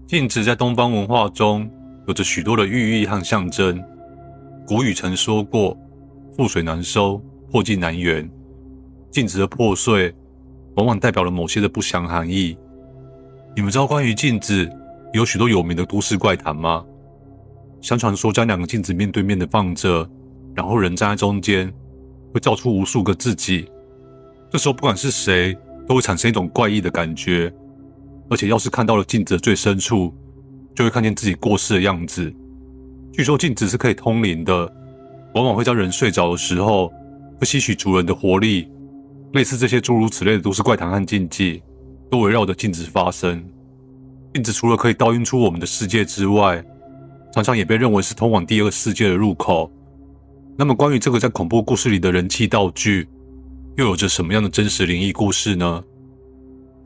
镜子在东方文化中有着许多的寓意和象征。古语曾说过：覆水难收，破镜难圆。镜子的破碎往往代表了某些的不祥含义。你们知道关于镜子有许多有名的都市怪谈吗？相传说将两个镜子面对面的放着，然后人站在中间，会照出无数个自己。这时候不管是谁都会产生一种怪异的感觉，而且要是看到了镜子的最深处，就会看见自己过世的样子。据说镜子是可以通灵的，往往会在人睡着的时候会吸取主人的活力。类似这些诸如此类的都市怪谈和禁忌，都围绕着镜子发生。镜子除了可以倒映出我们的世界之外，常常也被认为是通往第二个世界的入口。那么关于这个在恐怖故事里的人气道具，又有着什么样的真实灵异故事呢？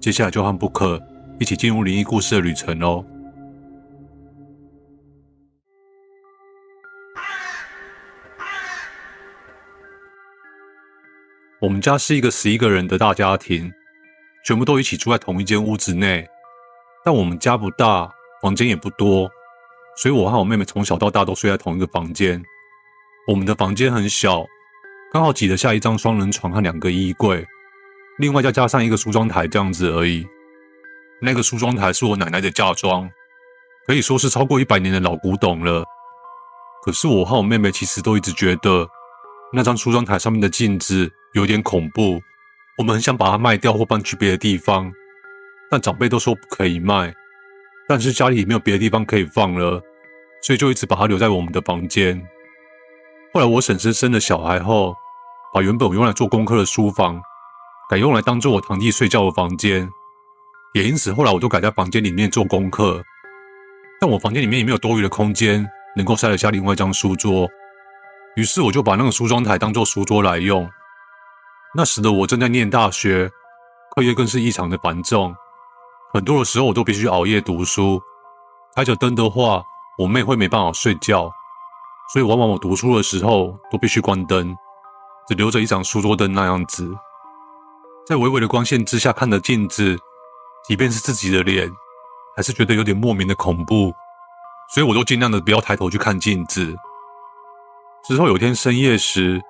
接下来就和 Book 一起进入灵异故事的旅程哦。我们家是一个11个人的大家庭，全部都一起住在同一间屋子内。但我们家不大，房间也不多，所以我和我妹妹从小到大都睡在同一个房间。我们的房间很小，刚好挤得下一张双人床和2个衣柜，另外再加上一个梳妆台这样子而已。那个梳妆台是我奶奶的嫁妆，可以说是超过100年的老古董了。可是我和我妹妹其实都一直觉得那张梳妆台上面的镜子有点恐怖，我们很想把它卖掉或搬去别的地方，但长辈都说不可以卖。但是家里也没有别的地方可以放了，所以就一直把它留在我们的房间。后来我婶婶生了小孩后，把原本用来做功课的书房改用来当做我堂弟睡觉的房间，也因此后来我就改在房间里面做功课。但我房间里面也没有多余的空间能够塞得下另外一张书桌，于是我就把那个梳妆台当做书桌来用。那时的我正在念大学，课业更是异常的繁重，很多的时候我都必须熬夜读书。开着灯的话，我妹会没办法睡觉，所以往往我读书的时候都必须关灯，只留着一盏书桌灯那样子。在微微的光线之下看着镜子，即便是自己的脸，还是觉得有点莫名的恐怖，所以我都尽量的不要抬头去看镜子。之后有天深夜时，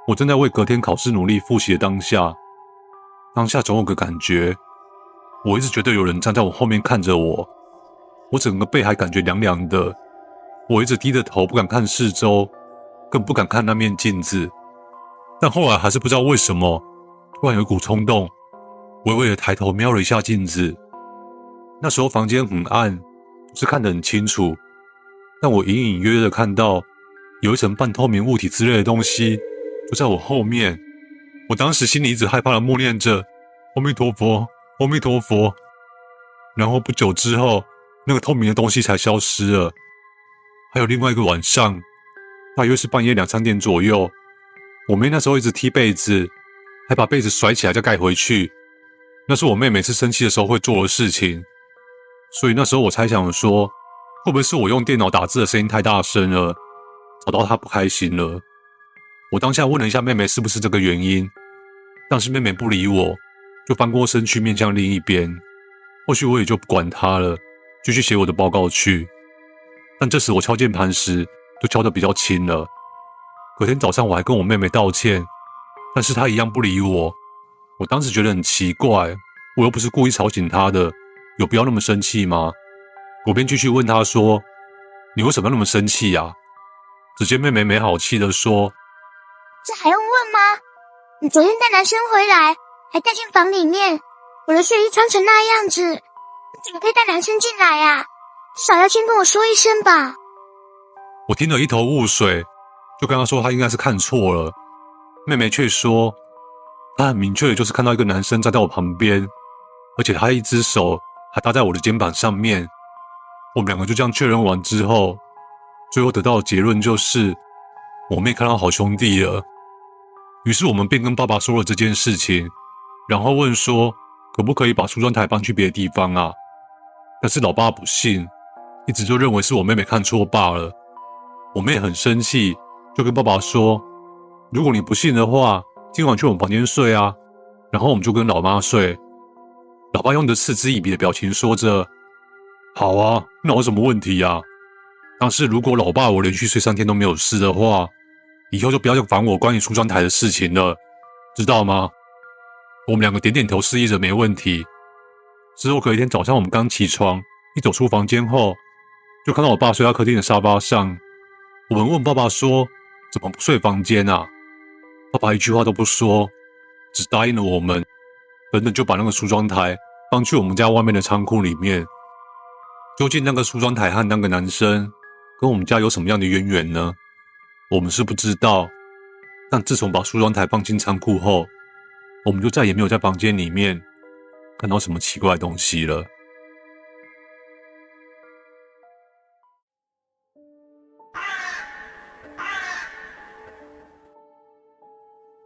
我正在为隔天考试努力复习的当下总有个感觉，我一直觉得有人站在我后面看着我，我整个背还感觉凉凉的。我一直低着头不敢看四周，更不敢看那面镜子。但后来还是不知道为什么，突然有一股冲动，微微的抬头瞄了一下镜子。那时候房间很暗，不是看得很清楚，但我隐隐约约的看到有一层半透明物体之类的东西就在我后面。我当时心里一直害怕的默念着阿弥陀佛阿弥陀佛，然后不久之后那个透明的东西才消失了。还有另外一个晚上，大约是半夜2、3点左右，我妹那时候一直踢被子，还把被子甩起来再盖回去，那是我妹每次生气的时候会做的事情。所以那时候我猜想说，会不会是我用电脑打字的声音太大声了，吵到她不开心了。我当下问了一下妹妹是不是这个原因，但是妹妹不理我，就翻过身去面向另一边。或许我也就不管她了，继续写我的报告去。但这时我敲键盘时就敲得比较轻了。隔天早上我还跟我妹妹道歉，但是她一样不理我。我当时觉得很奇怪，我又不是故意吵醒她的，有必要那么生气吗？我便继续问她说，你为什么要那么生气啊？只见妹妹没好气地说，这还用问吗？你昨天带男生回来，还带进房里面，我的睡衣穿成那样子，你怎么可以带男生进来啊？至少要先跟我说一声吧。我听了一头雾水，就跟她说她应该是看错了。妹妹却说，她很明确的就是看到一个男生站在我旁边，而且他一只手还搭在我的肩膀上面。我们两个就这样确认完之后，最后得到的结论就是我妹看到好兄弟了。于是我们便跟爸爸说了这件事情，然后问说可不可以把梳妆台搬去别的地方啊？但是老爸不信，一直就认为是我妹妹看错罢了。我妹很生气，就跟爸爸说，如果你不信的话，今晚去我们房间睡啊。然后我们就跟老妈睡。老爸用着嗤之以鼻的表情说着，好啊，那有什么问题啊？但是如果老爸我连续睡3天都没有事的话，以后就不要再烦我关于梳妆台的事情了，知道吗？我们两个点点头示意着没问题。之后隔一天早上，我们刚起床，一走出房间后，就看到我爸睡在客厅的沙发上。我们问爸爸说：“怎么不睡房间啊？”爸爸一句话都不说，只答应了我们，等等就把那个梳妆台搬去我们家外面的仓库里面。究竟那个梳妆台和那个男生跟我们家有什么样的渊源呢？我们是不知道，但自从把梳妆台放进仓库后，我们就再也没有在房间里面看到什么奇怪的东西了。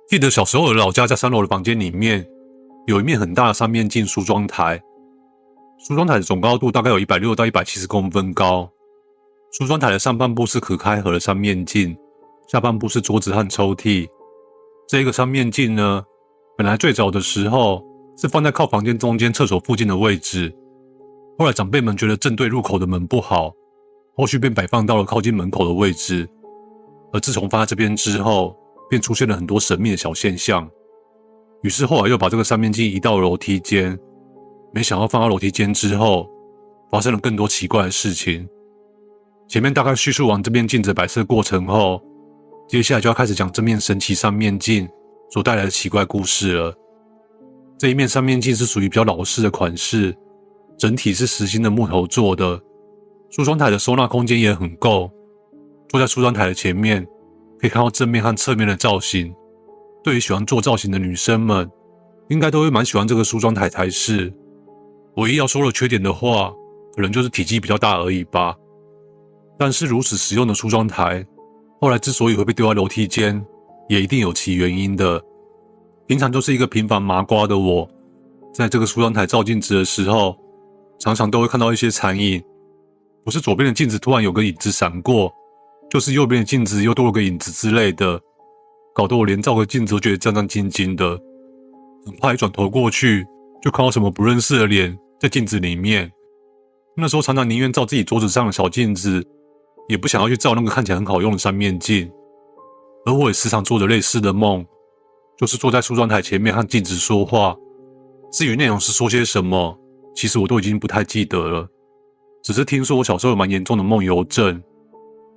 记得小时候的老家在3楼的房间里面，有一面很大的3面镜梳妆台。梳妆台的总高度大概有160到170公分高。梳妆台的上半部是可开合的3面镜，下半部是桌子和抽屉。这个3面镜呢，本来最早的时候是放在靠房间中间厕所附近的位置，后来长辈们觉得正对入口的门不好，后续便摆放到了靠近门口的位置。而自从放在这边之后，便出现了很多神秘的小现象。于是后来又把这个3面镜移到了楼梯间。没想到放到楼梯间之后，发生了更多奇怪的事情。前面大概叙述完这面镜子摆设过程后，接下来就要开始讲这面神奇3面镜所带来的奇怪故事了。这一面3面镜是属于比较老式的款式，整体是实心的木头做的，梳妆台的收纳空间也很够。坐在梳妆台的前面，可以看到正面和侧面的造型。对于喜欢做造型的女生们，应该都会蛮喜欢这个梳妆台才是。唯一要说的缺点的话，可能就是体积比较大而已吧。但是如此实用的梳妆台，后来之所以会被丢在楼梯间，也一定有其原因的。平常就是一个平凡麻瓜的我，在这个梳妆台照镜子的时候，常常都会看到一些残影。不是左边的镜子突然有个影子闪过，就是右边的镜子又多了个影子之类的，搞得我连照个镜子都觉得战战兢兢的，很怕一转头过去就看到什么不认识的脸在镜子里面。那时候常常宁愿照自己桌子上的小镜子，也不想要去照那个看起来很好用的3面镜。而我也时常做着类似的梦，就是坐在梳妆台前面和镜子说话。至于内容是说些什么，其实我都已经不太记得了。只是听说我小时候有蛮严重的梦游症，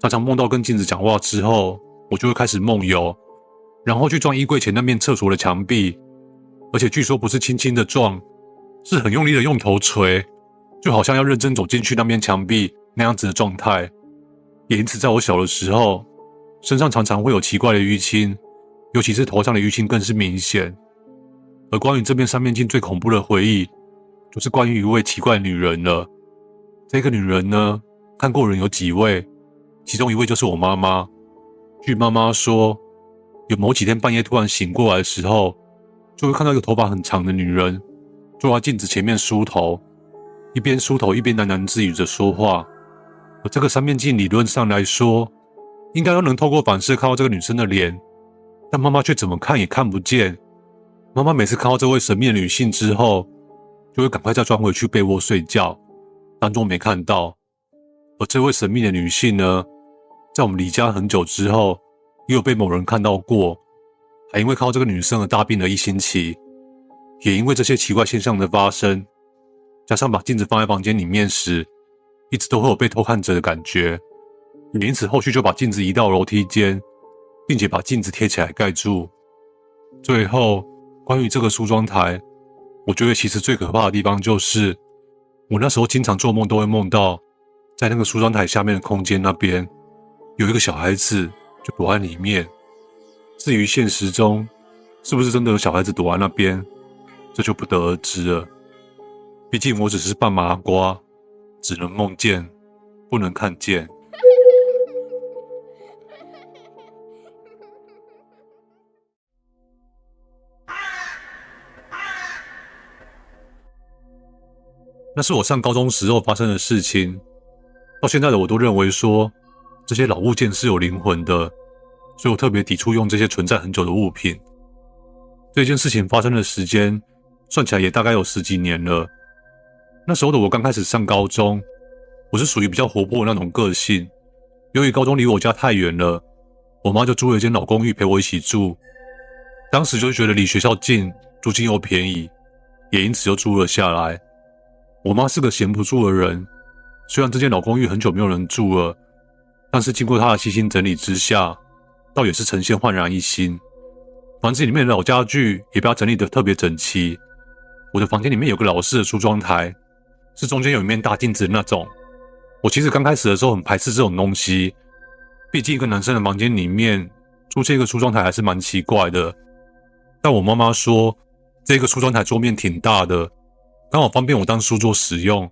常常梦到跟镜子讲话之后，我就会开始梦游，然后去撞衣柜前那面厕所的墙壁。而且据说不是轻轻的撞，是很用力的用头捶，就好像要认真走进去那面墙壁那样子的状态。也因此在我小的时候，身上常常会有奇怪的淤青，尤其是头上的淤青更是明显。而关于这面3面镜最恐怖的回忆，就是关于一位奇怪的女人了。这个女人呢，看过人有几位，其中一位就是我妈妈。据妈妈说，有某几天半夜突然醒过来的时候，就会看到一个头发很长的女人坐在镜子前面梳头，一边梳头一边喃喃自语着说话。而这个3面镜理论上来说，应该都能透过反射看到这个女生的脸，但妈妈却怎么看也看不见。妈妈每次看到这位神秘的女性之后，就会赶快再钻回去被窝睡觉，当作没看到。而这位神秘的女性呢，在我们离家很久之后，也有被某人看到过，还因为看到这个女生而大病了1星期。也因为这些奇怪现象的发生，加上把镜子放在房间里面时，一直都会有被偷看着的感觉，也因此后续就把镜子移到楼梯间，并且把镜子贴起来盖住。最后，关于这个梳妆台，我觉得其实最可怕的地方就是，我那时候经常做梦都会梦到，在那个梳妆台下面的空间那边，有一个小孩子就躲在里面。至于现实中是不是真的有小孩子躲在那边，这就不得而知了。毕竟我只是半麻瓜，只能梦见，不能看见。那是我上高中时候发生的事情，到现在的我都认为说，这些老物件是有灵魂的，所以我特别抵触用这些存在很久的物品。这件事情发生的时间算起来也大概有10几年了。那时候的我刚开始上高中，我是属于比较活泼的那种个性，由于高中离我家太远了，我妈就租了一间老公寓陪我一起住。当时就觉得离学校近，租金又便宜，也因此就住了下来。我妈是个闲不住的人，虽然这间老公寓很久没有人住了，但是经过她的细心整理之下，倒也是呈现焕然一新。房子里面的老家具也被她整理得特别整齐。我的房间里面有个老式的梳妆台，是中间有一面大镜子的那种。我其实刚开始的时候很排斥这种东西，毕竟一个男生的房间里面出现一个梳妆台还是蛮奇怪的。但我妈妈说，这个梳妆台桌面挺大的，刚好方便我当书桌使用。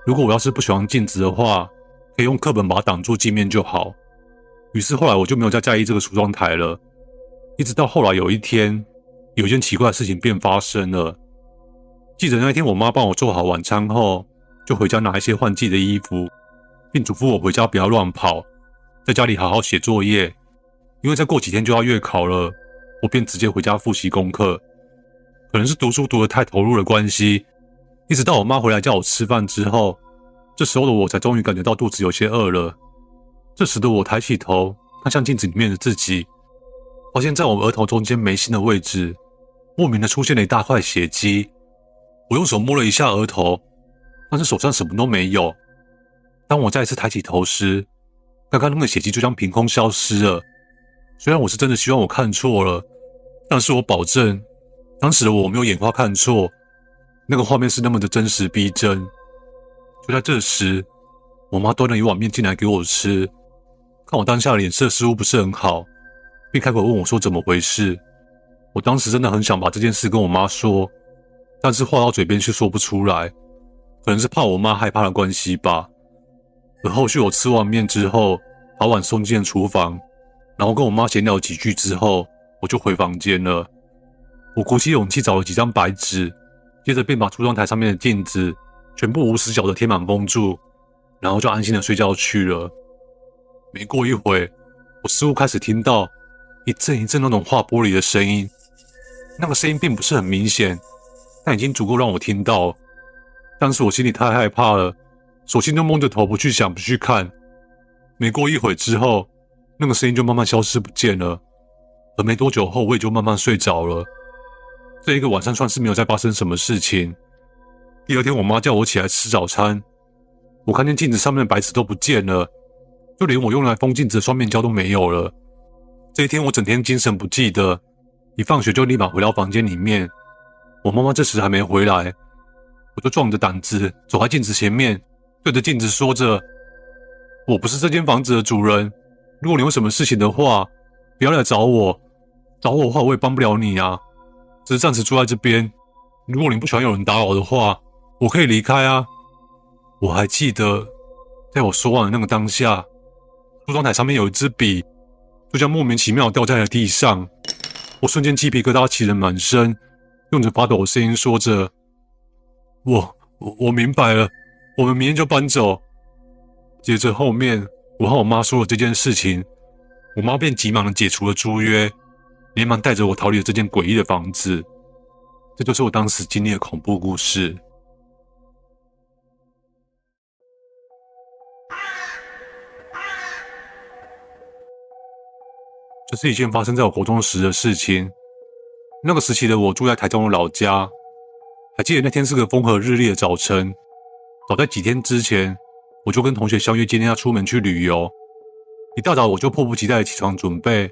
如果我要是不喜欢镜子的话，可以用课本把它挡住镜面就好。于是后来我就没有再在意这个梳妆台了。一直到后来有一天，有一件奇怪的事情便发生了。记得那一天我妈帮我做好晚餐后，就回家拿一些换季的衣服，并嘱咐我回家不要乱跑，在家里好好写作业，因为再过几天就要月考了，我便直接回家复习功课。可能是读书读得太投入的关系，一直到我妈回来叫我吃饭之后，这时候的我才终于感觉到肚子有些饿了。这时的我抬起头，看向镜子里面的自己，发现在我额头中间眉心的位置，莫名的出现了一大块血迹。我用手摸了一下额头，但是手上什么都没有。当我再一次抬起头时，刚刚那个血迹就将凭空消失了。虽然我是真的希望我看错了，但是我保证，当时的我没有眼花看错，那个画面是那么的真实逼真。就在这时，我妈端了一碗面进来给我吃，看我当下的脸色似乎不是很好，并开口问我说怎么回事。我当时真的很想把这件事跟我妈说，但是话到嘴边却说不出来，可能是怕我妈害怕的关系吧。而后续我吃完面之后，把碗送进了厨房，然后跟我妈闲聊几句之后，我就回房间了。我鼓起勇气找了几张白纸，接着便把梳妆台上面的镜子全部无死角的贴满封住，然后就安心的睡觉去了。没过一会，我似乎开始听到一阵一阵那种划玻璃的声音，那个声音并不是很明显，但已经足够让我听到。但是我心里太害怕了，索性就蒙着头不去想不去看。没过一会之后，那个声音就慢慢消失不见了，而没多久后我也就慢慢睡着了。这一个晚上算是没有再发生什么事情。第二天我妈叫我起来吃早餐，我看见镜子上面的白纸都不见了，就连我用来封镜子的双面胶都没有了。这一天我整天精神不济的，一放学就立马回到房间里面。我妈妈这时还没回来，我就壮着胆子走在镜子前面，对着镜子说着：我不是这间房子的主人，如果你有什么事情的话，不要来找我，找我的话我也帮不了你啊，只是暂时住在这边，如果你不喜欢有人打扰的话，我可以离开啊。我还记得，在我说完的那个当下，梳妆台上面有一支笔，就这样莫名其妙掉在了地上。我瞬间鸡皮疙瘩起了满身，用着发抖的声音说着：我明白了，我们明天就搬走。接着后面，我和我妈说了这件事情，我妈便急忙的解除了租约，连忙带着我逃离了这间诡异的房子。这就是我当时经历的恐怖故事。这是一件发生在我国中时的事情。那个时期的我住在台中的老家，还记得那天是个风和日丽的早晨。早在几天之前，我就跟同学相约今天要出门去旅游。一大早我就迫不及待的起床准备。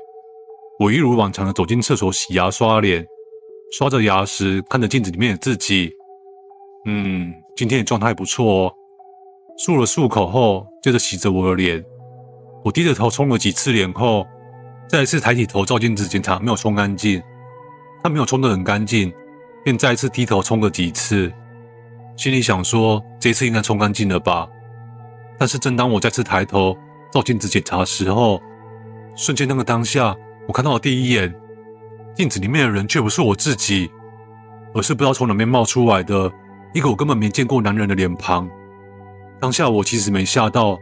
我一如往常的走进厕所洗牙刷脸，刷着牙时看着镜子里面的自己，今天的状态不错哦。漱了漱口后，接着洗着我的脸。我低着头冲了几次脸后，再一次抬起头照镜子检查没有冲干净。他没有冲得很干净，便再一次低头冲了几次。心里想说，这一次应该冲干净了吧。但是正当我再次抬头照镜子检查的时候，瞬间那个当下，我看到的第一眼，镜子里面的人却不是我自己，而是不知道从哪边冒出来的一个我根本没见过男人的脸庞。当下我其实没吓到，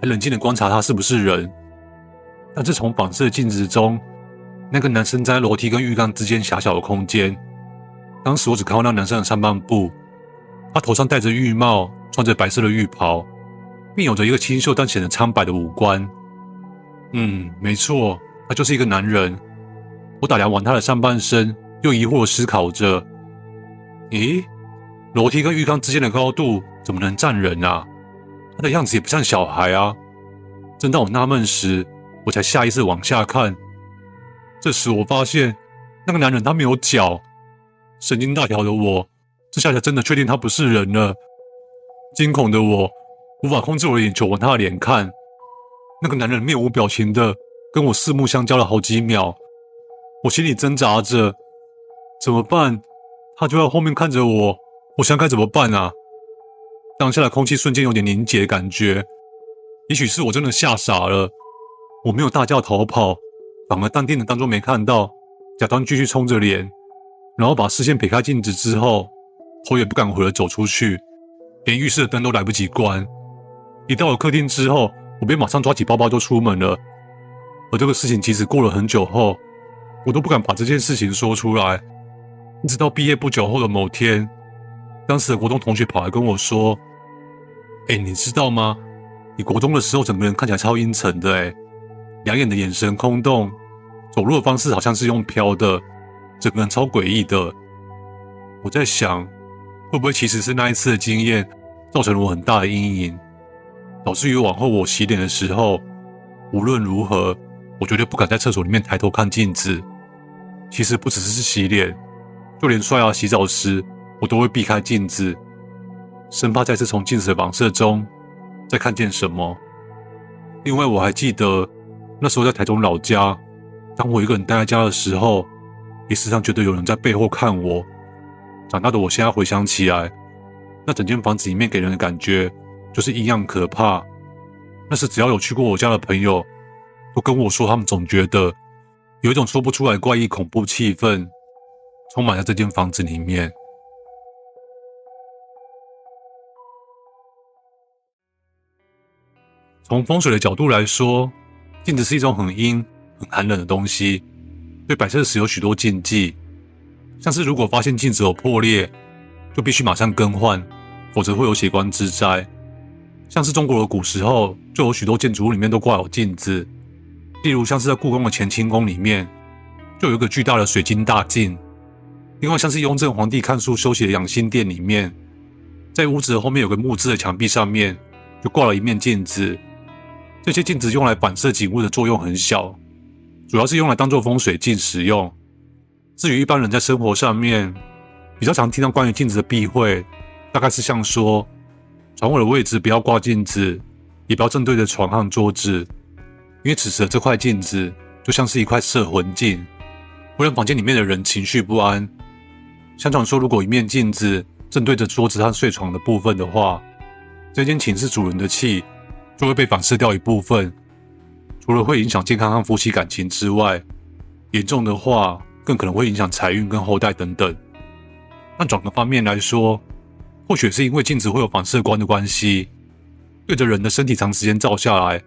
还冷静地观察他是不是人。但是从反射镜子中，那个男生在楼梯跟浴缸之间狭小的空间，当时我只看到那男生的上半部，他头上戴着浴帽，穿着白色的浴袍，并有着一个清秀但显得苍白的五官。没错，他就是一个男人。我打量完他的上半身，又疑惑地思考着：咦，楼梯跟浴缸之间的高度怎么能站人啊？他的样子也不像小孩啊。正当我纳闷时，我才下意识往下看。这时我发现那个男人他没有脚。神经大条的我，这下才真的确定他不是人了。惊恐的我无法控制我的眼球往他的脸看。那个男人面无表情的跟我四目相交了好几秒。我心里挣扎着，怎么办？他就在后面看着我，我想该怎么办啊？当下的空气瞬间有点凝结的感觉。也许是我真的吓傻了，我没有大叫逃跑，反而淡定的当作没看到，假装继续冲着脸，然后把视线撇开镜子之后，头也不敢回的走出去，连浴室的灯都来不及关。一到了客厅之后，我便马上抓起包包就出门了。而这个事情即使过了很久后，我都不敢把这件事情说出来。一直到毕业不久后的某天，当时的国中同学跑来跟我说：你知道吗？你国中的时候整个人看起来超阴沉的两眼的眼神空洞，走路的方式好像是用飘的，整个人超诡异的。我在想，会不会其实是那一次的经验造成了我很大的阴影，导致于往后我洗脸的时候，无论如何我绝对不敢在厕所里面抬头看镜子。其实不只是洗脸，就连刷牙洗澡时我都会避开镜子，生怕再次从镜子的反射中再看见什么。另外我还记得那时候在台中老家，当我一个人待在家的时候，也时常觉得有人在背后看我。长大的我现在回想起来，那整间房子里面给人的感觉就是阴暗可怕。那时只要有去过我家的朋友都跟我说，他们总觉得有一种说不出来的怪异恐怖气氛充满在这间房子里面。从风水的角度来说，镜子是一种很阴、很寒冷的东西，对摆设时有许多禁忌，像是如果发现镜子有破裂，就必须马上更换，否则会有血光之灾。像是中国的古时候，就有许多建筑物里面都挂有镜子，例如像是在故宫的乾清宫里面，就有一个巨大的水晶大镜。另外像是雍正皇帝看书休息的养心殿里面，在屋子的后面有个木质的墙壁上面，就挂了一面镜子。这些镜子用来反射景物的作用很小，主要是用来当作风水镜使用。至于一般人在生活上面，比较常听到关于镜子的避讳，大概是像说，床尾的位置不要挂镜子，也不要正对着床和桌子，因为此时的这块镜子就像是一块摄魂镜，会让房间里面的人情绪不安。相传说，如果一面镜子正对着桌子和睡床的部分的话，这间寝室主人的气就会被反射掉一部分，除了会影响健康和夫妻感情之外，严重的话更可能会影响财运跟后代等等。但转个方面来说，或许是因为镜子会有反射光的关系，对着人的身体长时间照下来，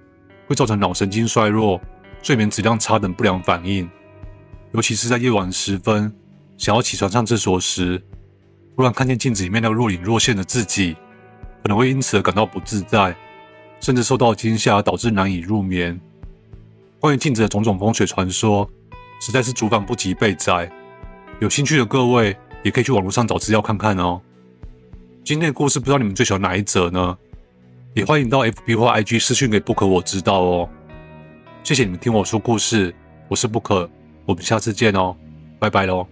会造成脑神经衰弱、睡眠质量差等不良反应。尤其是在夜晚时分，想要起床上厕所时，突然看见镜子里面那个若隐若现的自己，可能会因此而感到不自在，甚至受到惊吓而导致难以入眠。关于镜子的种种风水传说，实在是族繁不及备载。有兴趣的各位也可以去网络上找资料看看哦。今天的故事不知道你们最喜欢哪一则呢？也欢迎到 FB 或 IG 私讯给 Book 我知道哦。谢谢你们听我说故事，我是 Book，我们下次见哦，拜拜咯。